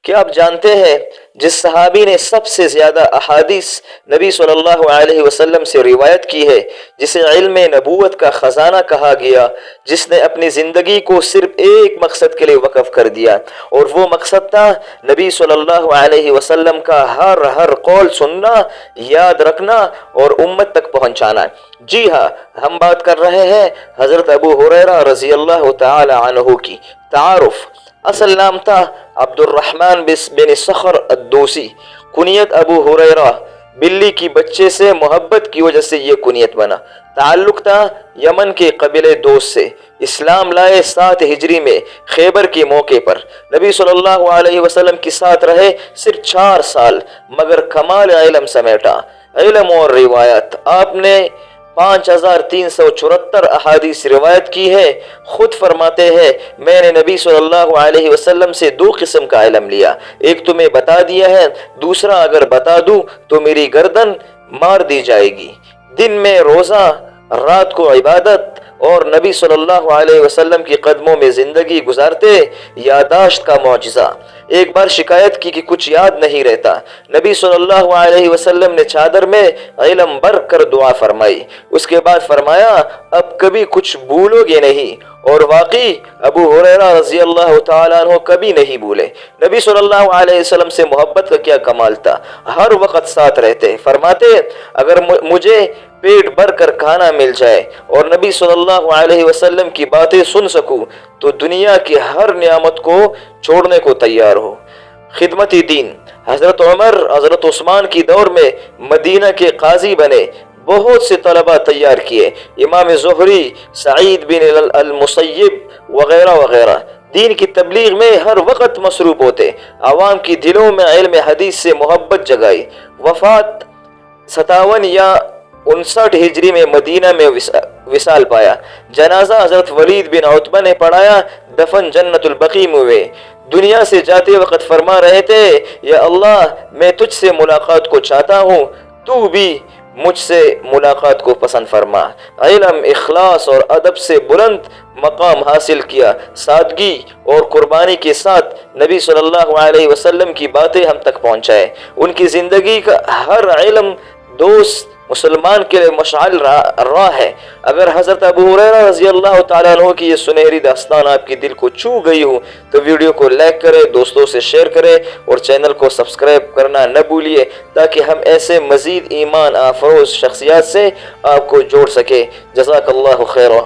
کیا آپ جانتے ہیں جس صحابی نے سب سے زیادہ احادیث نبی صلی اللہ علیہ وسلم سے روایت کی ہے، جسے علم نبوت کا خزانہ کہا گیا، جس نے اپنی زندگی کو صرف ایک مقصد کے لیے وقف کر دیا، اور وہ مقصد تھا نبی صلی اللہ علیہ وسلم کا ہر قول سننا، یاد رکھنا اور امت تک پہنچانا؟ جی ہاں، ہم بات کر رہے ہیں حضرت ابو ہریرہ رضی اللہ تعالی عنہ کی۔ تعارف: اصل نام تھا عبد الرحمن بن صخر الدوسی، کنیت ابو ہریرہ، بلی کی بچے سے محبت کی وجہ سے یہ کنیت بنا۔ تعلق تھا یمن کے قبیلے دوس سے۔ اسلام لائے 7 ہجری میں خیبر کے موقع پر۔ نبی صلی اللہ علیہ وسلم کے ساتھ رہے صرف 4 سال، مگر کمال علم سمیٹا، علم اور روایت۔ آپ نے 5374 احادیث روایت کی ہے۔ خود فرماتے ہیں، میں نے نبی صلی اللہ علیہ وسلم سے 2 قسم کا علم لیا، ایک تمہیں بتا دیا ہے، دوسرا اگر بتا دوں تو میری گردن مار دی جائے گی۔ دن میں روزہ، رات کو عبادت، اور نبی صلی اللہ علیہ وسلم کی قدموں میں زندگی گزارتے۔ یادداشت کا معجزہ۔ ایک بار شکایت کی کہ کچھ یاد نہیں رہتا۔ نبی صلی اللہ علیہ وسلم نے چادر میں علم بھر کر دعا فرمائی، اس کے بعد فرمایا اب کبھی کچھ بھولو گے نہیں، اور واقعی ابو ہریرہ رضی اللہ تعالیٰ عنہ کبھی نہیں بھولے۔ نبی صلی اللہ علیہ وسلم سے محبت کا کیا کمال تھا، ہر وقت ساتھ رہتے۔ فرماتے اگر مجھے پیٹ بھر کر کھانا مل جائے اور نبی صلی اللہ علیہ وسلم کی باتیں سن سکوں تو دنیا کی ہر نعمت کو چھوڑنے کو تیار ہو۔ خدمت دین: حضرت عمر، حضرت عثمان کی دور میں مدینہ کے قاضی بنے، بہت سے طلبہ تیار کیے، امام زہری، سعید بن المسیب وغیرہ وغیرہ۔ دین کی تبلیغ میں ہر وقت مصروف ہوتے، عوام کی دلوں میں علم حدیث سے محبت جگائی۔ وفات 57 یا 59 ہجری میں مدینہ میں وصال پایا۔ جنازہ حضرت ولید بن عتبہ نے پڑھایا، دفن جنت البقیع میں ہوئے۔ دنیا سے جاتے وقت فرما رہے تھے، یا اللہ میں تجھ سے ملاقات کو چاہتا ہوں، تو بھی مجھ سے ملاقات کو پسند فرما۔ علم، اخلاص اور ادب سے بلند مقام حاصل کیا۔ سادگی اور قربانی کے ساتھ نبی صلی اللہ علیہ وسلم کی باتیں ہم تک پہنچائے۔ ان کی زندگی کا ہر علم دوست مسلمان کے لیے مشعل راہ ہے۔ اگر حضرت ابو ہریرہ رضی اللہ تعالیٰ عنہ کی یہ سنہری داستان آپ کی دل کو چھو گئی ہو تو ویڈیو کو لائک کریں، دوستوں سے شیئر کریں اور چینل کو سبسکرائب کرنا نہ بھولیے، تاکہ ہم ایسے مزید ایمان افروز شخصیات سے آپ کو جوڑ سکے۔ جزاک اللہ خیر۔